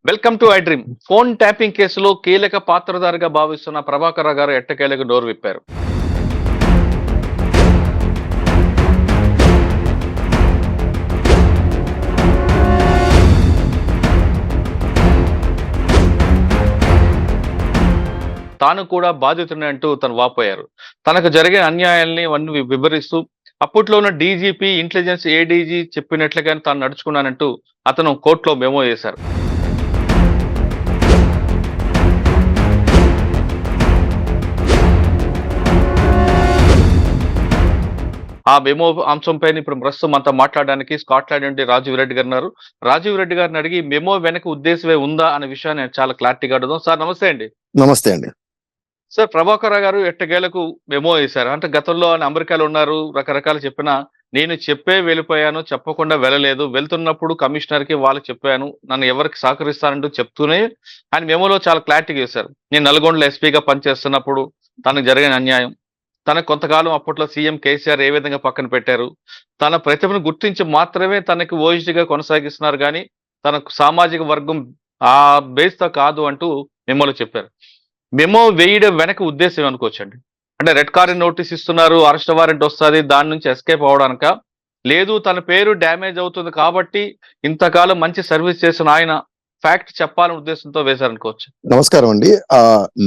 Welcome to I dream. Phone tapping కేసులో కీలక పాత్రధారిగా భావిస్తున్న ప్రభాకర్ రావు గారు ఎట్టకేలకు నోరు విప్పారు. తాను కూడా బాధితుడిని అంటూ తను వాపోయారు. తనకు జరిగిన అన్యాయాల్ని అవన్నీ వివరిస్తూ అప్పట్లో ఉన్న డీజీపీ, ఇంటెలిజెన్స్ ఏడీజీ చెప్పినట్లుగానే తాను నడుచుకున్నానంటూ అతను కోర్టులో మెమో వేశారు. ఆ మెమో అంశంపైన ఇప్పుడు ప్రస్తుతం మనతో మాట్లాడడానికి స్కాట్లాండ్ నుండి రాజీవ్ రెడ్డి గారు ఉన్నారు. రాజీవ్ రెడ్డి గారిని అడిగి మెమో వెనక ఉద్దేశమే ఉందా అనే విషయాన్ని చాలా క్లారిటీగా అడుగుదాం. సార్ నమస్తే అండి. నమస్తే అండి. సార్ ప్రభాకర్ రావు గారు ఎట్టకేలకు మెమో వేశారు. అంటే గతంలో ఆయన అమెరికాలో ఉన్నారు, రకరకాలు చెప్పినా నేను చెప్పే వెళ్ళిపోయాను, చెప్పకుండా వెళ్ళలేదు. వెళ్తున్నప్పుడు కమిషనర్‌కి వాళ్ళకి చెప్పాను. నన్ను ఎవరికి సహకరిస్తానంటూ చెప్తూనే ఆయన మెమోలో చాలా క్లారిటీగా వేశారు. నేను నల్గొండలో ఎస్పీగా పనిచేస్తున్నప్పుడు తనకు జరిగిన అన్యాయం, తనకు కొంతకాలం అప్పట్లో సీఎం కేసీఆర్ ఏ విధంగా పక్కన పెట్టారు. తన ప్రతిభను గుర్తించి మాత్రమే తనకి ఓఎస్డీగా కొనసాగిస్తున్నారు గానీ, తనకు సామాజిక వర్గం ఆ బేస్‌తో కాదు అంటూ మెమోలో చెప్పారు. మెమో వేయడం వెనక ఉద్దేశ్యం అనుకోవచ్చండి. అంటే రెడ్ కార్నర్ నోటీస్ ఇస్తున్నారు, అరెస్ట్ వారెంట్ వస్తది, దాని నుంచి ఎస్కేప్ అవ్వడానికా? లేదు తన పేరు డ్యామేజ్ అవుతుంది కాబట్టి ఇంతకాలం మంచి సర్వీస్ చేసిన ఆయన ఫ్యాక్ట్ చెప్పాలనే ఉద్దేశంతో వేశారనుకోవచ్చు. నమస్కారం అండి.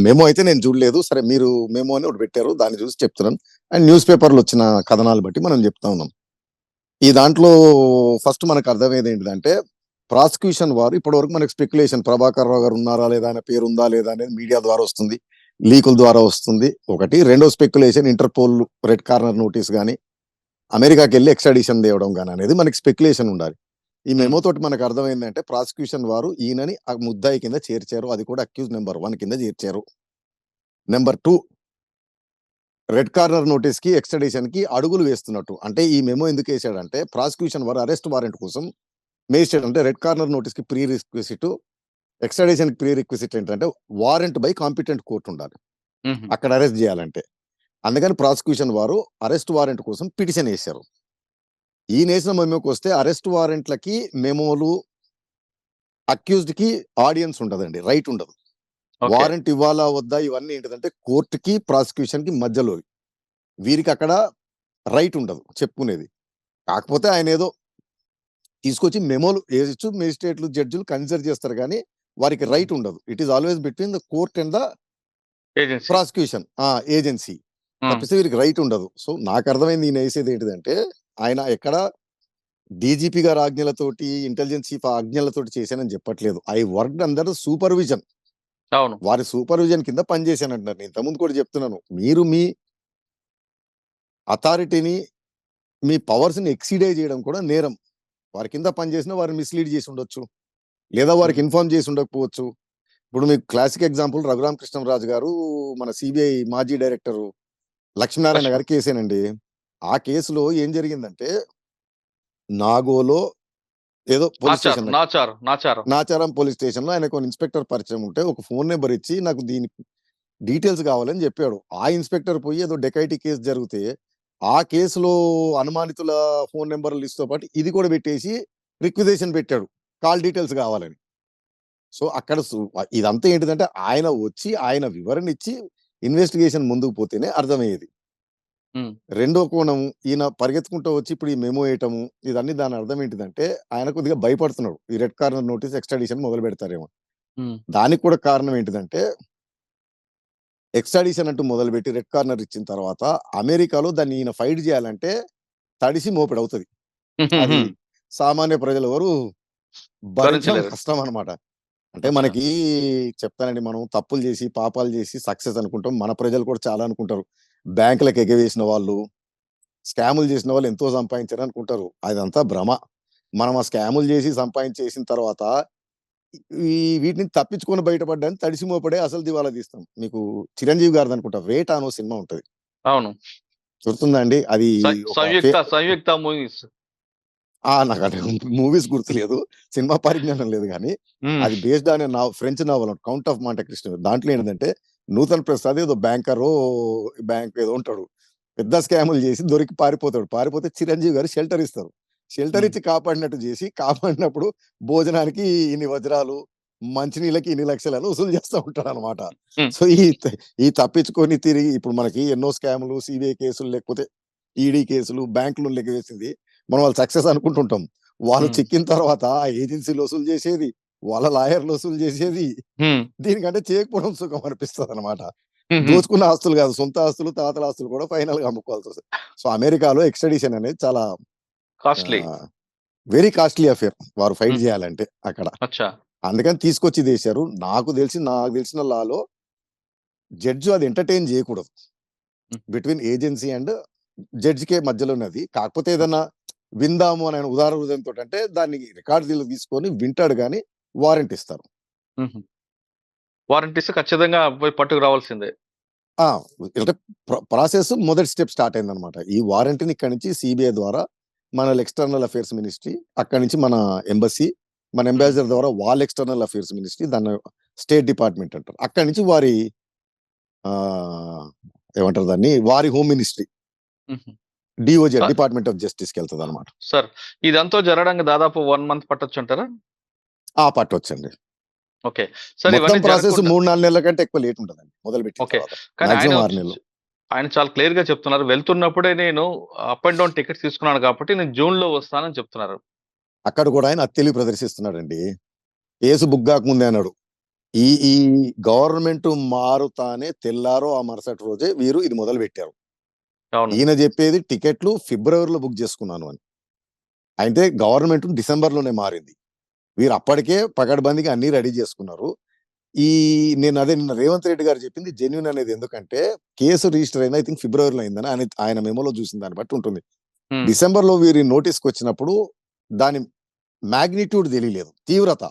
మెమో అయితే నేను చూడలేదు. సరే, మీరు మెమో అని ఒకటి పెట్టారు, దాన్ని చూసి చెప్తున్నాను. అండ్ న్యూస్ పేపర్‌లో వచ్చిన కథనాలు బట్టి మనం చెప్తా ఉన్నాం. ఈ దాంట్లో ఫస్ట్ మనకు అర్థమయ్యేది ఏంటిదంటే, ప్రాసిక్యూషన్ వారు ఇప్పటివరకు మనకు స్పెక్యులేషన్ ప్రభాకర్ రావు గారు ఉన్నారా లేదా, ఆయన పేరు ఉందా లేదా అనేది మీడియా ద్వారా వస్తుంది, లీకుల ద్వారా వస్తుంది ఒకటి. రెండో speculation interpole red corner notice గానీ, అమెరికాకి వెళ్ళి ఎక్స్ట్రాడిషన్ తేవడం గానీ అనేది మనకి స్పెక్యులేషన్ ఉండాలి. ఈ మెమో తోటి మనకు అర్థమైందంటే ప్రాసిక్యూషన్ వారు ఈయనని ఆ ముద్దాయి కింద చేర్చారు, అది కూడా అక్యూజ్ నెంబర్ 1 కింద చేర్చారు. నెంబర్ 2, రెడ్ కార్నర్ నోటీస్ కి ఎక్స్ట్రాడిషన్ కి అడుగులు వేస్తున్నట్టు. అంటే ఈ మెమో ఎందుకు వేసాడంటే, ప్రాసిక్యూషన్ వారు అరెస్ట్ వారెంట్ కోసం మేజిస్ట్రేట్, అంటే రెడ్ కార్నర్ నోటీస్ కి ప్రీ రిక్విజిట్, ఎక్స్ట్రాడిషన్ కి ప్రీ రిక్విజిట్ ఏంటంటే వారెంట్ బై కాంపిటెంట్ కోర్టు ఉండాలి అక్కడ అరెస్ట్ చేయాలంటే. అందుకని ప్రాసిక్యూషన్ వారు అరెస్ట్ వారెంట్ కోసం పిటిషన్ వేశారు. ఈ నేసిన మెమోకి వస్తే అరెస్ట్ వారెంట్లకి, మెమోలు, అక్యూజ్డ్ కి ఆడియన్స్ ఉండదండి, రైట్ ఉండదు. వారెంట్ ఇవ్వాలా వద్దా ఇవన్నీ ఏంటిదంటే కోర్టుకి ప్రాసిక్యూషన్ కి మధ్యలో, వీరికి అక్కడ రైట్ ఉండదు చెప్పుకునేది. కాకపోతే ఆయన ఏదో తీసుకొచ్చి మెమోలు వేయచ్చు, మేజిస్ట్రేట్లు జడ్జిలు కన్సిడర్ చేస్తారు కానీ వారికి రైట్ ఉండదు. It is always between the court and the prosecution agency. తప్పిస్తే వీరికి రైట్ ఉండదు. సో నాకు అర్థమైంది ఈయన వేసేది ఏంటిదంటే, ఆయన ఎక్కడ డీజీపీ గారి ఆజ్ఞలతోటి, ఇంటెలిజెన్స్ చీఫ్ ఆజ్ఞలతోటి చేశానని చెప్పట్లేదు. I worked under supervision. అవును, వారి సూపర్విజన్ కింద పనిచేశానంటున్నారు. నేను ఇంతకుముందు కూడా చెప్తున్నాను, మీరు మీ అథారిటీని, మీ పవర్స్ ని ఎక్సీడ్ చేయడం కూడా నేరం. వారి కింద పనిచేసిన వారిని మిస్లీడ్ చేసి ఉండొచ్చు, లేదా వారికి ఇన్ఫార్మ్ చేసి ఉండకపోవచ్చు. ఇప్పుడు మీకు క్లాసిక్ ఎగ్జాంపుల్ రఘురామ కృష్ణరాజు గారు, మన సిబిఐ మాజీ డైరెక్టర్ లక్ష్మీనారాయణ గారి కేసేనండి. ఆ కేసులో ఏం జరిగిందంటే, నాగోలో ఏదో police station, Nacharam police station లో ఆయనకు ఇన్స్పెక్టర్ పరిచయం ఉంటే ఒక ఫోన్ నెంబర్ ఇచ్చి నాకు దీని డీటెయిల్స్ కావాలని చెప్పాడు. ఆ ఇన్స్పెక్టర్ పోయి ఏదో డెకైటీ కేసు జరిగితే ఆ కేసులో అనుమానితుల ఫోన్ నెంబర్ లిస్ట్ తో పాటు ఇది కూడా పెట్టేసి రిక్విజేషన్ పెట్టాడు, కాల్ డీటెయిల్స్ కావాలని. సో అక్కడ ఇదంతా ఏంటిదంటే ఆయన వచ్చి ఆయన వివరణ ఇచ్చి ఇన్వెస్టిగేషన్ ముందుకు పోతేనే అర్థమయ్యేది. రెండో కోణం, ఈయన పరిగెత్తుకుంటూ వచ్చి ఇప్పుడు ఈ మెమో వేయటము ఇదన్నీ, దాని అర్థం ఏంటిదంటే ఆయన కొద్దిగా భయపడుతున్నాడు, ఈ రెడ్ కార్నర్ నోటీస్ ఎక్స్ట్రాడిషన్ మొదలు పెడతారేమో. దానికి కూడా కారణం ఏంటిదంటే, ఎక్స్ట్రాడిషన్ అంటూ మొదలుపెట్టి రెడ్ కార్నర్ ఇచ్చిన తర్వాత అమెరికాలో దాన్ని ఈయన ఫైట్ చేయాలంటే తడిసి మోపిడి అవుతుంది. అది సామాన్య ప్రజలు ఎవరు భరించడం కష్టం అనమాట. అంటే మనకి చెప్తానండి, మనం తప్పులు చేసి పాపాలు చేసి సక్సెస్ అనుకుంటాం, మన ప్రజలు కూడా చాలా అనుకుంటారు. బ్యాంకులకు ఎగవేసిన వాళ్ళు, స్కాములు చేసిన వాళ్ళు ఎంతో సంపాదించారు అనుకుంటారు. అదంతా భ్రమ. మనం ఆ స్కాములు చేసి సంపాదించేసిన తర్వాత వీటిని తప్పించుకొని బయటపడ్డానికి తడిసి మోపడే అసలు దివాలా తీస్తాం. మీకు చిరంజీవి గారిది అనుకుంటా వేట అనో సినిమా ఉంటది, అవును, గుర్తుందండి? అది సంయుక్త మూవీస్. నాకు అంటే మూవీస్ గుర్తులేదు, సినిమా పరిజ్ఞానం లేదు, కానీ అది based on French novel Count of Monte Cristo. దాంట్లో ఏంటంటే నూతన్ ప్రసాద్ ఏదో బ్యాంకరో బ్యాంక్ ఏదో ఉంటాడు, పెద్ద స్కాములు చేసి దొరికి పారిపోతాడు. పారిపోతే చిరంజీవి గారు షెల్టర్ ఇస్తారు. షెల్టర్ హ్మ్. ఇచ్చి కాపాడినట్టు చేసి, కాపాడినప్పుడు భోజనానికి ఇన్ని వజ్రాలు, మంచినీళ్ళకి ఇన్ని లక్షలని వసూలు చేస్తా ఉంటాడనమాట. హ్మ్. సో, ఈ తప్పించుకొని తిరిగి ఇప్పుడు మనకి ఎన్నో స్కామ్‌లు, సీబీఐ కేసులు లేకపోతే ఈడీ కేసులు, బ్యాంకులు లెగవేసింది. మనం వాళ్ళు సక్సెస్ అనుకుంటుంటాం. వాళ్ళు హ్మ్. చిక్కిన తర్వాత ఆ ఏజెన్సీలు వసూలు చేసేది, వాళ్ళ లాయర్‌లు వసూలు చేసేది. హ్మ్. దీనికంటే చేయకపోవడం సుఖం అనిపిస్తదనమాట. హుహు. దోచుకున్న ఆస్తులు కాదు, సొంత ఆస్తులు, తాతల ఆస్తులు కూడా ఫైనల్‌గా అమ్ముకోవాల్సొస్తది. సో, అమెరికాలో ఎక్స్‌ట్రాడిషన్ అనేది చాలా కాస్ట్‌లీ. ఆహ్, వెరీ కాస్ట్‌లీ అఫైర్. వారు ఫైట్ హుహు. జేయాలంటే అక్కడ. అచ్చా! అందుకని తీసుకొచ్చి ఇదేశారు. నాకు తెలిసిన లాలో జడ్జ్ అది ఎంటర్‌టైన్ జేయకూడదు. హ్మ్. బిట్వీన్ ఏజెన్సీ అండ్ జడ్జ్‌కే మధ్యలోనది. కాకపోతే ఓకే. ఏదన్నా విందాము అని ఆయన ఉదార హృదయంతోటంటే దాన్ని రికార్డులు తీసుకొని వింటాడు గానీ వారంట్ ఇస్తారు. హుహు. వారంటీ ఇస్తే ఖచ్చితంగా పోయి పట్టుకురావాల్సిందే. ఆ! అంటే ప్రాసెస్ మొదటి స్టెప్ స్టార్ట్ అయిందనమాట. ఈ వారంటీని ఇక్కడి నుంచి సీబీఐ ద్వారా మన ఎక్స్‌టర్నల్ అఫైర్స్ మినిస్ట్రీ, అక్కడి నుంచి మన ఎంబసీ, మన హ్మ్. అంబాసిడర్ ద్వారా వాళ్ళ ఎక్స్‌టర్నల్ అఫైర్స్ మినిస్ట్రీ దాన్ని స్టేట్ డిపార్ట్‌మెంట్ అంటారు. అక్కడి నుంచి వారి ఆహ్, ఏమంటారు దాన్ని? వారి హోమ్ మినిస్ట్రీ హుహు. డీఓజే ఆ! Department of జస్టిస్‌కెళ్తదనమాట. సార్ ఇదంతా జరగడానికి దాదాపు 1 మంత్ పట్టొచ్చంటారా? ఆ! పట్టొచ్చండి. ఓకే. సార్ మొత్తం ఇవన్నీ ప్రాసెస్ జరగకుండా 3, 4 నెలల కంటే ఎక్కువ లేట్ ఉంటదండి మొదలుపెట్టిన ఓకే. తర్వాత. కానీ మాక్సిమం 6 నెలలు. ఆయన చాలా క్లియర్‌గా చెప్తున్నారు. వెళ్తున్నప్పుడే నేను అప్ అండ్ డౌన్ టికెట్స్ తీసుకున్నాను కాబట్టి నేను జూన్‌లో వస్తానని చెప్తున్నారు. అక్కడ కూడా ఆయన అత్తెలివి ప్రదర్శిస్తున్నాడండి. కేసు బుక్ గాకముందే అన్నాడు. ఈ గవర్నమెంట్ మారుతానే తెల్లారో ఆ మరుసటి రోజే వీరు ఇది మొదలుపెట్టారు. అవును. ఈయన జెప్పేది టికెట్లు ఫిబ్రవరిలో బుక్ జేసుకున్నాను అని. అయితే గవర్నమెంట్ డిసెంబర్‌లోనే మారింది. వీరు అప్పటికే పకడ్బందీగా అన్నీ రెడీ జేసుకున్నారు. ఈ నేనదే నిన్న రేవంత్ రెడ్డి గారు జెప్పింది జెన్యూన్ అనేది ఎందుకంటే కేసు రిజిస్టర్ అయింది ఐ థింక్ ఫిబ్రవరిలో అయిందని ఆయన మెమోలో జూసిన దాన్ని బట్టి ఉంటుంది. హ్మ్. డిసెంబర్‌లో వీరి నోటీస్‌కొచ్చినప్పుడు దాని మాగ్నిట్యూడ్ దెలీలేదు. తీవ్రత.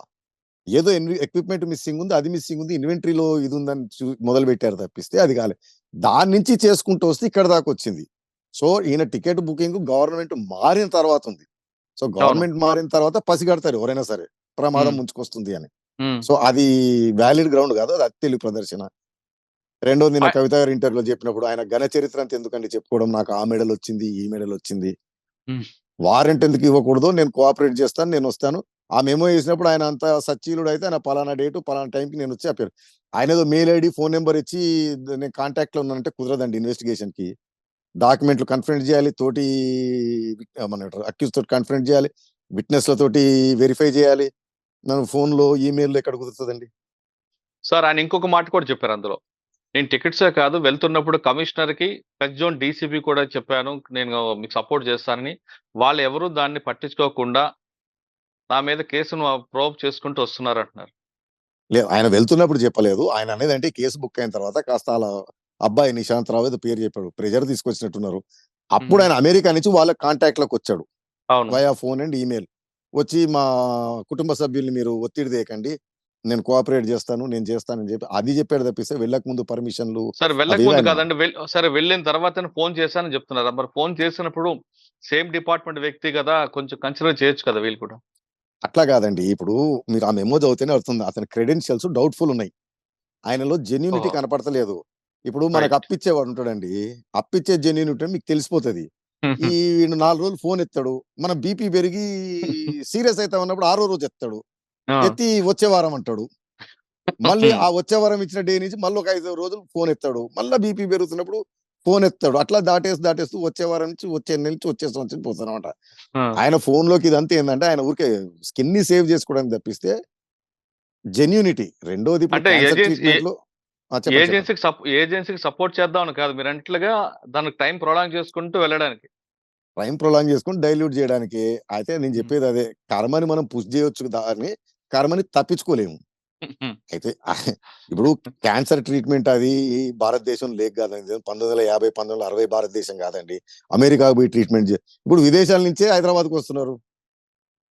ఏదో ఎక్విప్‌మెంట్ మిస్సింగ్ ఉంది. అది మిస్సింగ్ ఉంది. ఇన్వెంటరీలో ఇది ఉందని మొదలుపెట్టారు తప్పిస్తే అది కాలే. దాని నుంచి చేసుకుంటూ వస్తే ఇక్కడి దాకొచ్చింది. సో, ఈయన టికెట్ బుకింగ్ గవర్నమెంట్ మారిన తర్వాత ఉంది. సో, అవును. గవర్నమెంట్ మారిన తర్వాత పసిగడతారు ఎవరైనా సరే. ప్రమాదం హ్మ్. ముంచుకొస్తుంది అని. హ్మ్. సో, అది వాలిడ్ గ్రౌండ్ కాదు. అది అత్తిలి ప్రదర్శన. రెండోది నిన్న ఆహ్, కవిత గారు ఇంటర్వ్యూలో చెప్పినప్పుడు ఆయన ఘన చరిత్ర అంత ఎందుకండి చెప్పుకోవడం. నాకు ఆ మెడలొచ్చింది, ఈ మెడలొచ్చింది. హ్మ్. వారంట్ ఎందుకు ఇవ్వకూడదు? నేను కోఆపరేట్ చేస్తాను. నేనొస్తాను. ఆ మెమో ఏసినప్పుడు ఆయన అంత సచ్చీలుడైతే ఆయన పలానా డేటు, పలానా టైంకి నేనొచ్చి చెప్పారు. ఆయనేదో మెయిల్ ఐడీ, ఫోను నంబర్ ఇచ్చి నేను కాంటాక్ట్‌లో ఉన్నానంటే కుదరదండి ఇన్వెస్టిగేషన్‌కి. డాక్యుమెంట్‌లు కన్ఫరెన్స్ జేయాలి. తోటి ఏమనంటారు అక్యూజ్ తోటి కన్ఫరెన్స్ జేయాలి. విట్‌నెస్‌లతోటి వెరిఫై జేయాలి. మనం ఫోన్‌లో, ఈమెయిల్‌లో ఎక్కడ కుదురుతదండి? సార్ ఆయన ఇంకొక మాట కూడా చెప్పారు అందులో. నేను టికెట్సే కాదు వెళ్తున్నప్పుడు కమిషనర్‌కి టచ్ జోన్ డీసీపీ కూడా చెప్పాను. నేను మీకు సపోర్ట్ చేస్తానని. వాళ్ళెవరు దాన్ని పట్టించుకోకుండా నా మీద కేసును ప్రోబ్ చేసుకుంటూ వస్తున్నారంటున్నారు. లేదు. ఆయన వెళ్తున్నప్పుడు చెప్పలేదు. ఆయన అనేదంటే కేస్ బుక్ అయిన తర్వాత కాస్త ఆళ్ళ అబ్బాయి నిశాంత్ రావు ఏదో పేరు చెప్పాడు. ప్రెషర్ తీసుకొచ్చినట్టున్నారు. అప్పుడు హ్మ్. ఆయన అమెరికా నుంచి వాళ్ళ కాంటాక్ట్‌లోకొచ్చాడు. అవును. Via phone and email. వచ్చి మా కుటుంబ సభ్యుల్ని మీరు ఒత్తిడి తేకండి. నేను కోఆపరేట్ జేస్తాను. నేను చేస్తానని చెప్పి అది చెప్పాడు తప్పిస్తే వెళ్ళక ముందు పర్మిషన్‌లు సరే వెళ్ళక అవేవి ముందు ఆయన కాదండి. సరే వెళ్ళిన తర్వాతనే ఫోను చేశానని చెప్తున్నారు. మరి ఫోను చేసినప్పుడు సేమ్ డిపార్ట్‌మెంట్ వ్యక్తి గదా! కొంచెం కన్సిడర్ చేయొచ్చు కదా! వీళ్ళు కూడా. అట్లా గాదండి. ఇప్పుడు మీరు ఆ మెమో చదివితేనే అర్థం. అతని క్రెడెన్షియల్స్ డౌట్‌ఫుల్ ఉన్నాయి. ఆయనలో జెన్యూనిటీ ఓహో! కనపడతలేదు. ఇప్పుడు మనకు రైట్. అప్పిచ్చేవాడు ఉంటాడండి. అప్పిచ్చే జెన్యూనిటీ మీకు తెలిసిపోతది. హుహు. ఈడు 4 రోజులు ఫోన్ ఎత్తాడు. మన బీపీ పెరిగి సీరియస్ అయితామన్నప్పుడు ఆరో రోజు ఎత్తాడు. ఆ! ఎత్తి వచ్చే వారం అంటాడు. మళ్ళీ హ్మ్. ఆ వచ్చే వారం ఇచ్చిన డే నుంచి మళ్ళీ ఒక 5 రోజులు ఫోన్ ఎత్తాడు. మళ్ళా బీపీ పెరుగుతున్నప్పుడు ఫోన్ ఎత్తాడు. అట్లా దాటేస్తూ వచ్చే వారం నుంచి వచ్చే నెల నుంచి వచ్చే సంవత్సరం పోతానమాట. ఆ! ఆయన ఫోన్‌లోకి ఇదంతా ఏందంటే ఆయన ఊరికే స్కిన్‌ని సేవ్ చేసుకోవడానికి తప్పిస్తే జెన్యూనిటీ. రెండోది ఇప్పుడు అంటే క్యాన్సర్ ట్రీట్‌మెంట్‌లో ఆ! చెప్పండి. చెప్పండి. ఏజెన్సీకి సపోర్ట్ చేద్దామని కాదు. మీరన్నట్లుగా దానికి టైమ్ ప్రొలాంగ్ చేసుకుంటూ వెళ్ళడానికి. టైమ్ ప్రొలాంగ్ చేసుకొని డైల్యూట్ జేయడానికి. అయితే నేను హ్మ్. జెప్పేదదే. కర్మని మనం పుష్ జేయొచ్చు దాన్ని. కర్మని తప్పించుకోలేము. హుహు. అయితే ఇప్పుడు క్యాన్సర్ ట్రీట్‌మెంట్ అది భారతదేశం లేక్ గాదండి. 1950, 1960 భారతదేశం గాదండి. అమెరికాకి పోయి ట్రీట్‌మెంట్ ఇప్పుడు విదేశాల నుంచే హైదరాబాద్‌కొస్తున్నారు.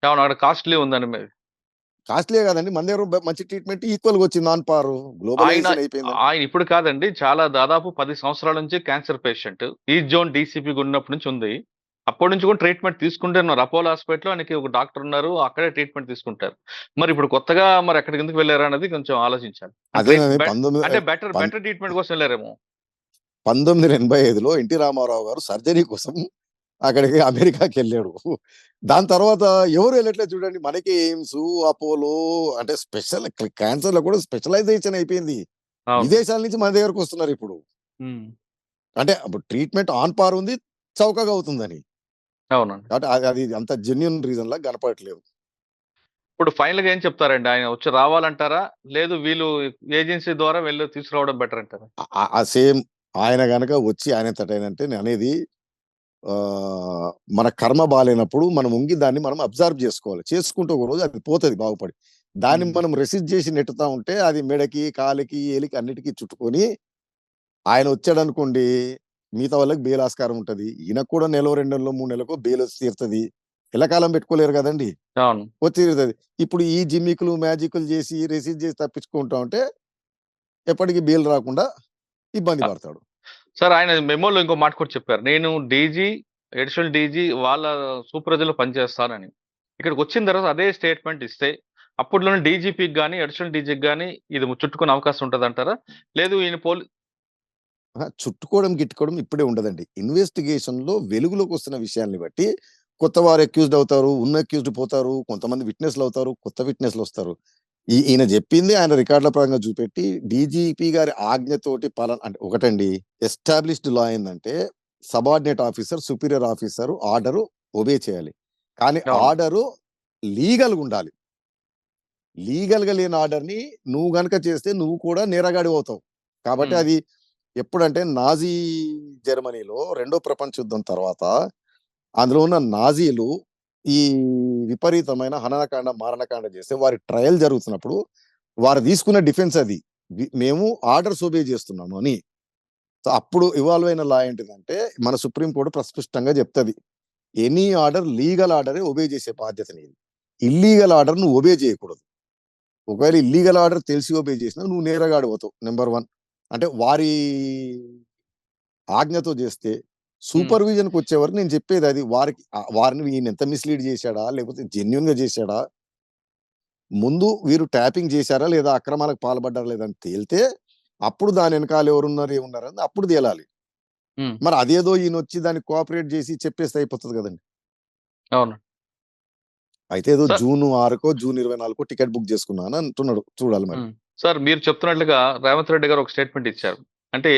అవును. అక్కడ కాస్ట్‌లీ ఉందని మరి. కాస్ట్‌లీయే గాదండి. మన దగ్గర మంచి ట్రీట్‌మెంట్ ఈక్వల్‌గా వచ్చింది ఆన్ పార్. ఆయన గ్లోబలైజేషన్ అయిపోయిందండి. ఆయన ఇప్పుడు కాదండి. చాలా దాదాపు 10 సంవత్సరాల నుంచి క్యాన్సర్ పేషెంట్. ఈస్ట్ జోన్ డీసీపీగా ఉన్నప్పటి నుంచి ఉంది. అప్పటి నుంచి కూడా ట్రీట్‌మెంట్ తీసుకుంటున్నారు. అపోలో హాస్పిటల్‌లో ఆయనకి ఒక డాక్టర్ ఉన్నారు. అక్కడే ట్రీట్‌మెంట్ తీసుకుంటారు. మరి ఇప్పుడు కొత్తగా మరి అక్కడికి ఎందుకు వెళ్లారన్నది కొంచెం ఆలోచించాలి. అదేనండి అంటే బెటర్ పన్ బెటర్ ట్రీట్‌మెంట్ కోసం వెళ్లారేమో. 1985లో ఎన్టీ రామారావు గారు సర్జరీ కోసం అక్కడికి అమెరికాకెళ్ళాడు. దాని తర్వాత ఎవరు వెళ్ళట్లేదు చూడండి. మనకి ఎయిమ్స్, అపోలో అంటే స్పెషల్ క్యాన్సర్‌లో కూడా స్పెషలైజేషన్ అయిపోయింది. అవును. విదేశాల నుంచి మన దగ్గరకొస్తున్నారు ఇప్పుడు. హ్మ్. అంటే అప్పుడు ట్రీట్‌మెంట్ ఆన్ పార్ ఉంది. చౌకగా అవుతుందని. అవునండి. కాబట్టి అది అది అంత జెన్యూన్ రీజన్‌లా కనపడట్లేదు. ఇప్పుడు ఫైనల్‌గా ఏం చెప్తారండి? ఆయన వచ్చి రావాలంటారా? లేదు వీళ్ళు ఏజెన్సీ ద్వారా వెళ్లి తీసుకురావడం బెటర్ అంటారా? ఆ సేమ్ ఆయన గనక వచ్చి ఆయనంతట ఆయనంటే నేననేది మన కర్మ బాలేనప్పుడు మనం వంగి దాన్ని మనం అబ్జర్వ్ చేసుకోవాలి. చేసుకుంటే ఒక రోజు అది పోతది బాగుపడి. దాన్ని హ్మ్. మనం రెసిస్ట్ చేసి నెట్టుతా ఉంటే అది మెడకి, కాలికి, ఎలికి అన్నిటికి చుట్టుకొని ఆయన వచ్చాడనుకోండి మిగతా వాళ్ళకి బెయిల్ ఆస్కారం ఉంటది. ఈయనకు కూడా నెలో, 2 నెలలో, 3 నెలలకో బెయిల్ వచ్చి తీరుతది. ఎల్లకాలం పెట్టుకోలేరు గదండీ! అవును. వచ్చి తీరుతది. ఇప్పుడు ఈ జిమ్మికులు, మ్యాజిక్కులు చేసి రెసిస్ట్ చేసి తప్పించుకుంటా ఉంటే ఎప్పటికి బెయిల్ రాకుండా ఇబ్బంది అ పడతాడు. సార్ ఆయన మెమోలో ఇంకో మాట కూడా చెప్పారు. నేను డీజీ, అడిషనల్ డీజీ వాళ్ళ సూపర్విజన్‌లో పనిచేస్తానని. ఇక్కడికొచ్చిన తర్వాత అదే స్టేట్‌మెంట్ ఇస్తే అప్పట్లోనే డీజీపీకి గాని, అడిషనల్ డీజీకి గాని ఇది చుట్టుకునే అవకాశం ఉంటదంటారా? లేదు ఈయన అహా! చుట్టుకోవడం, గిట్టుకోవడం ఇప్పుడే ఉండదండి. ఇన్వెస్టిగేషన్‌లో వెలుగులోకొస్తున్న విషయాల్ని బట్టి కొత్తవారు అక్యూజ్డ్ అవుతారు. ఉన్న అక్యూజ్డ్ పోతారు. కొంతమంది విట్‌నెస్‌లవుతారు. కొత్త విట్‌నెస్‌లొస్తారు. ఈయన జెప్పింది ఆయన రికార్డుల పరంగా చూపెట్టి డీజీపీ గారి ఆజ్ఞతోటి అంటే ఒకటండి ఎస్టాబ్లిష్డ్ లా ఏందంటే subordinate officer, superior officer order obey చేయాలి. కానీ అవును. ఆర్డరు లీగల్‌గుండాలి. లీగల్‌గా లేని ఆర్డర్‌ని నువ్వు గనక చేస్తే నువ్వు కూడా నేరగాడివవుతావు. కాబట్టి హ్మ్. అది ఎప్పుడంటే నాజీ జర్మనీలో రెండో ప్రపంచ యుద్ధం తర్వాత అందులో ఉన్న నాజీలు ఈ విపరీతమైన హననకాండ, మారణకాండ చేస్తే వారి ట్రయల్ జరుగుతున్నప్పుడు వారు తీసుకున్న డిఫెన్స్ అది. మేము ఆర్డర్స్ ఒబే చేస్తున్నాము అని. సో, అప్పుడు ఇవాల్వ్ అయిన లా ఏంటిదంటే మన సుప్రీం కోర్ట్ ప్రస్పష్టంగా చెప్తది. ఎనీ ఆర్డర్ లీగల్ ఆర్డరే ఒబే చేసే బాధ్యత నీది. ఇల్లీగల్ ఆర్డర్ నువ్వు ఒబే చేయకూడదు. ఒకవేళ ఇల్లీగల్ ఆర్డర్ తెలిసి ఒబే చేసినా నువ్వు నేరగాడివవుతావు. నంబర్ 1 అంటే వారి ఆజ్ఞతో చేస్తే హ్మ్. సూపర్విజన్‌కొచ్చే వరకు నేను చెప్పేదది. వారిని ఈయనెంత మిస్‌లీడ్ చేశాడా? లేకపోతే జెన్యూన్‌గా చేశాడా? ముందు వీరు ట్యాపింగ్ చేశారా? లేదా అక్రమాలకు పాల్పడ్డారా? లేదా అని తేలితే అప్పుడు దాని ఎనకాల ఎవరున్నారు? ఏమున్నారని అప్పుడు తేలాలి. హ్మ్. మరి అదేదో ఈయనొచ్చి దానికి కోఆపరేట్ చేసి చెప్పేస్తే అయిపోతది గదండీ. అవును. అయితే ఏదో సార్ జూన్ 6కో, జూన్ 24కో టికెట్ బుక్ చేసుకున్నా అని అంటున్నాడు. చూడాలి మరి. హ్మ్. సార్ మీరు చెప్తున్నట్లుగా రేవంత్ రెడ్డి గారు ఒక స్టేట్‌మెంట్ ఇచ్చారు. అంటే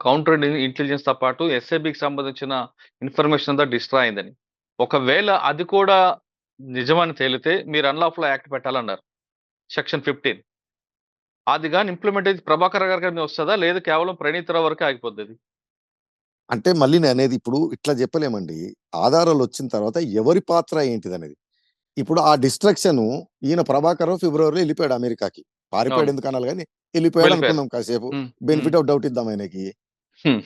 కౌంటర్ ఇంటెలిజెన్స్‌తో పాటు ఎస్ఐబికి సంబంధించిన ఇన్ఫర్మేషన్ అంతా డిస్ట్రాయ్ అయిందని. ఒకవేళ అది కూడా నిజమని తేలితే మీరు అన్‌లాఫుల్ యాక్ట్ పెట్టాలన్నారు. సెక్షన్ 15 అది గాని ఇంప్లిమెంట్ అయితే ప్రభాకర్ గారి మీద వస్తదా? లేదు కేవలం ప్రణీత్ రావు వరకే ఆగిపోద్దది. అంటే మళ్ళీ నేననేది ఇప్పుడు ఇట్లా చెప్పలేమండి. ఆధారాలొచ్చిన తర్వాత ఎవరి పాత్ర ఏంటిదనేది. ఇప్పుడు ఆ డిస్ట్రక్షను ఈయన 'ప్రభాకర్' ఫిబ్రవరిలో ఎళ్ళిపోయాడు అమెరికాకి. అవును. పారిపోయాడు ఎందుకనాలి గాని, ఎళ్ళిపోయాడు వెళ్ళిపోయారు. అనుకుందాం కాసేపు. హ్మ్. హ్మ్. బెనిఫిట్ ఆఫ్ డౌట్ ఇద్దాం ఆయనకి. హ్మ్.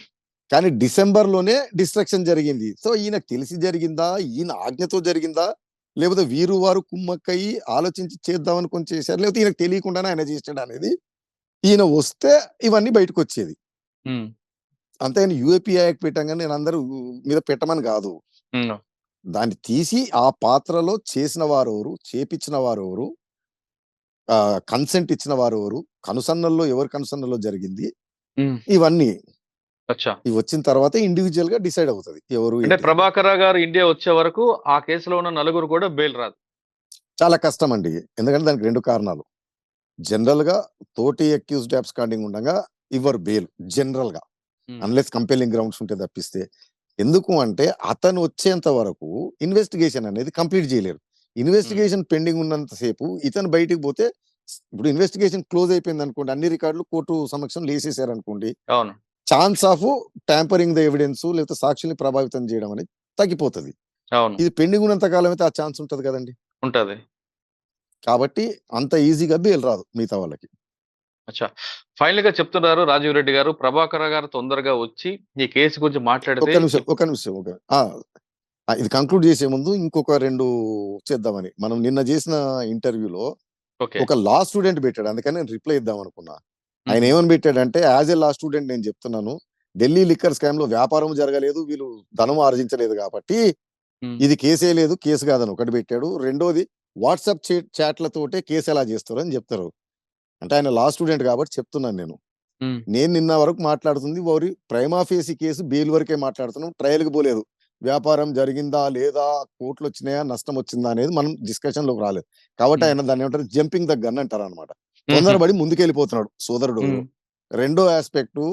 కానీ డిసెంబర్‌లోనే డిస్ట్రక్షన్ జరిగింది. సో, ఈయనకు తెలిసి జరిగిందా? ఈయన ఆజ్ఞతో జరిగిందా? లేకపోతే వీరు వారు కుమ్మక్కయ్యి ఆలోచించి చేద్దాం అనుకోని చేశారా? లేకపోతే ఈయనకు తెలియకుండానే ఆయన చేసాడా అనేది ఈయన వస్తే ఇవన్నీ బయటకొచ్చేది. హ్మ్. అంతేగాని యూఏపీఏ యాక్ట్ పెట్టంగానే నేను అందరూ మీద పెట్టమని గాదు. హ్మ్. దాన్ని తీసి ఆ పాత్రలో చేసిన వారెవరు? చేపిచ్చిన వారెవరు? కన్సెంట్ ఇచ్చిన వారెవరు? కనుసన్నల్లో ఎవరి కనుసన్నల్లో జరిగింది? హ్మ్. ఇవన్నీ. అచ్చా! ఇవొచ్చిన తర్వాతే ఇండివిడ్యుయల్‌గా డిసైడ్ అవుతది. ఎవరు అంటే ఏంటిదని. ప్రభాకర్ రావు గారు ఇండియా వచ్చే వరకు ఆ కేసులో ఉన్న నలుగురు కూడా బెయిల్ రాదు. చాలా కష్టమండి. ఎందుకంటే దానికి 2 కారణాలు. జనరల్‌గా తోటి అక్యూజ్డ్ అబ్స్కాండింగ్ ఉండంగా ఇవ్వరు బెయిల్ జనరల్‌గా. హ్మ్. అన్‌లెస్ కంపెలింగ్ గ్రౌండ్స్ ఉంటే తప్పిస్తే. ఎందుకు అంటే అతను వచ్చేంత వరకు ఇన్వెస్టిగేషన్ అనేది కంప్లీట్ జేయలేరు. హ్మ్. ఇన్వెస్టిగేషన్ పెండింగ్ ఉన్నంత సేపు ఇతను బయటికి పోతే ఇప్పుడు ఇన్వెస్టిగేషన్ క్లోజ్ అయిపోయిందనుకోండి. అన్ని రికార్డులు కోర్టు సమక్షంలో ఏసేసారనుకోండి. అవును. Chance of tampering the evidence లేకపోతే సాక్షుల్ని ప్రభావితం చేయడం అనేది తగ్గిపోతది. అవును. ఇది పెండింగ్ ఉన్నంత కాలం అయితే ఆ ఛాన్స్ ఉంటది కదండీ! ఉంటది. కాబట్టి అంత ఈజీగా బెయిల్ రాదు మిగతా వాళ్ళకి. అచ్చా! ఫైనల్‌గా చెప్తున్నారు రాజీవ్ రెడ్డి గారు. ప్రభాకర్ గారు తొందరగా వచ్చి ఈ కేసు గురించి మాట్లాడితే ఒక్క నిమిషం, ఒక్క నిమిషం. ఆ! ఇది కంక్లూడ్ చేసే ముందు ఇంకొక 2 చేద్దామని. మనం నిన్న చేసిన ఇంటర్వ్యూలో ఓకే. ఒక లా స్టూడెంట్ పెట్టాడు. అందుకని నేను రిప్లై ఇద్దామనుకున్నా. ఆయన హుహు. ఏమని పెట్టాడంటే, యాస్ ఎ లా స్టూడెంట్ నేను చెప్తున్నాను. ఢిల్లీ లిక్కర్ స్కామ్‌లో వ్యాపారం జరగలేదు. వీళ్ళు ధనం ఆర్జించలేదు కాబట్టి, హ్మ్. ఇది కేసే లేదు. కేసు కాదని ఒకటి పెట్టాడు. రెండోది వాట్సాప్ చాట్‌లతోటే కేసు ఎలా చేస్తారు అని చెప్తారు. అంటే ఆయన లా స్టూడెంట్ కాబట్టి చెప్తున్నాను నేను. హ్మ్. నేను నిన్న వరకు మాట్లాడుతుంది ప్రైమా ఫేసి కేసు బెయిల్ వరకే మాట్లాడుతున్నాం. ట్రయల్‌కి పోలేదు. వ్యాపారం జరిగిందా లేదా, కోట్లు వచ్చినాయా, నష్టం వచ్చిందా అనేది మనం డిస్కషన్ లోకి రాలేదు. కాబట్టి ఉమ్, ఆయన దాన్ని ఏమంటారు, జంపింగ్ ద గన్ అంటారు అనమాట. ఉమ్, తొందరపడి ముందుకెళ్ళిపోతున్నాడు సోదరుడు. ఉమ్, రెండో ఆస్పెక్ట్,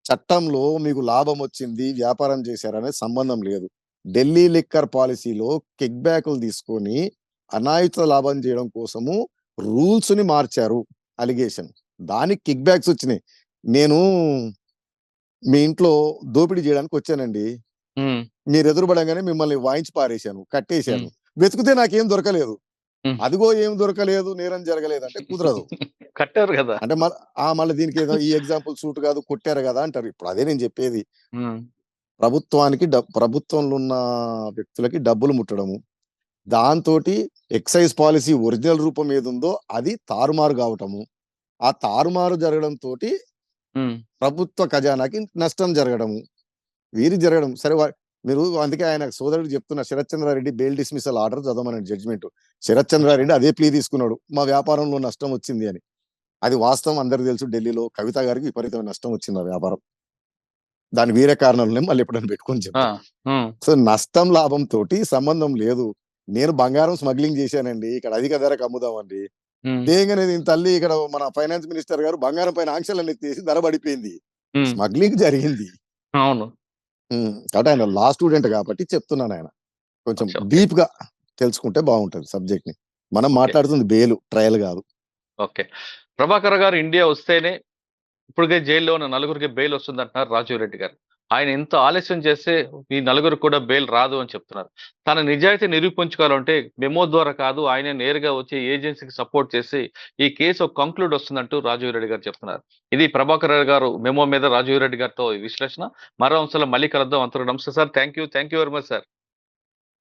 చట్టంలో మీకు లాభం వచ్చింది, వ్యాపారం చేశారనే సంబంధం లేదు. ఢిల్లీ లిక్కర్ పాలసీలో కిక్ బ్యాక్లు తీసుకొని అనాయుత లాభం చేయడం కోసము రూల్స్ ని మార్చారు. అలిగేషన్, దానికి కిక్ బ్యాక్స్ వచ్చినాయి. నేను మీ ఇంట్లో దోపిడీ చేయడానికి వచ్చానండి. ఉమ్, మీరు ఎదురుపడంగానే మిమ్మల్ని వాయించి పారేశాను, కట్టేశాను. ఉమ్, వెతికితే నాకేం దొరకలేదు. ఉమ్. అదిగో ఏం దొరకలేదు, నేరం జరగలేదు అంటే కుదరదు. కట్టారు కదా. అంటే మళ్ళీ దీనికి ఏదో ఈ ఎగ్జాంపుల్ సూట్ కాదు, కొట్టారు కదా అంటారు. ఇప్పుడు అదే నేను చెప్పేది. ఉమ్, ప్రభుత్వంలో ఉన్న వ్యక్తులకి డబ్బులు ముట్టడము, దాంతోటి ఎక్సైజ్ పాలసీ ఒరిజినల్ రూపం ఏదుందో అది తారుమారు కావటము, ఆ తారుమారు జరగడం తోటి ఉమ్, ప్రభుత్వ ఖజానాకి నష్టం జరగడము, వీరికి జరగడం. సరే మీరు అందుకే ఆయన సోదరుడు చెప్తున్న Sharath Chandra Reddy bail dismissal order చదవమని జడ్జిమెంట్. శరత్ చంద్రారెడ్డి అదే ప్లీ తీసుకున్నాడు, మా వ్యాపారంలో నష్టం వచ్చింది అని. అది వాస్తవం, అందరికి తెలుసు. ఢిల్లీలో కవిత గారికి విపరీతమైన నష్టం వచ్చింది ఆ వ్యాపారం. దాని వేరే కారణాలు ఉన్నాయి, మళ్ళీ ఎప్పుడైనా పెట్టుకొని ఆ, చెప్తాం. ఉమ్, సో నష్టం లాభం తోటి సంబంధం లేదు. నేను బంగారం స్మగ్లింగ్ చేశానండి, ఇక్కడ అధిక ధరకు అమ్ముదామండి. ఉమ్, దేంగానే దీని తల్లి ఇక్కడ మన ఫైనాన్స్ మినిస్టర్ గారు బంగారం పైన ఆంక్షలన్నీ ఎత్తేసి ధర పడిపోయింది. ఉమ్, స్మగ్లింగ్ జరిగింది. అవును. కాబట్టి ఆయన లా స్టూడెంట్ కాబట్టి చెప్తున్నాను. ఆయన కొంచెం ఓకే, డీప్ గా తెలుసుకుంటే బాగుంటది సబ్జెక్ట్ ని. మనం ఓకే, మాట్లాడుతుంది బెయిల్, ట్రయల్ కాదు. ఓకే. ప్రభాకర్ గారు ఇండియా వస్తేనే ఇప్పటికే జైల్లో ఉన్న నలుగురికి బెయిల్ వస్తుందంటున్నారు రాజీవ్ రెడ్డి గారు. ఆయన ఎంత ఆలస్యం చేస్తే ఈ నలుగురు కూడా బెయిల్ రాదు అని చెప్తున్నారు. తన నిజాయితీ నిరూపించుకోవాలంటే మెమో ద్వారా కాదు, ఆయన నేరుగా వచ్చి ఏజెన్సీకి సపోర్ట్ చేసి ఈ కేసు కంక్లూడ్ వస్తుందంటూ రాజీవ్ రెడ్డి గారు చెప్తున్నారు. ఇది ప్రభాకర్ గారు మెమో మీద రాజీవ్ రెడ్డి గారితో ఈ విశ్లేషణ. మరో అంశాలు మళ్ళీ కలుద్దాం. అంతవరకు నమస్తే sir. Thank you very much sir.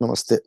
నమస్తే.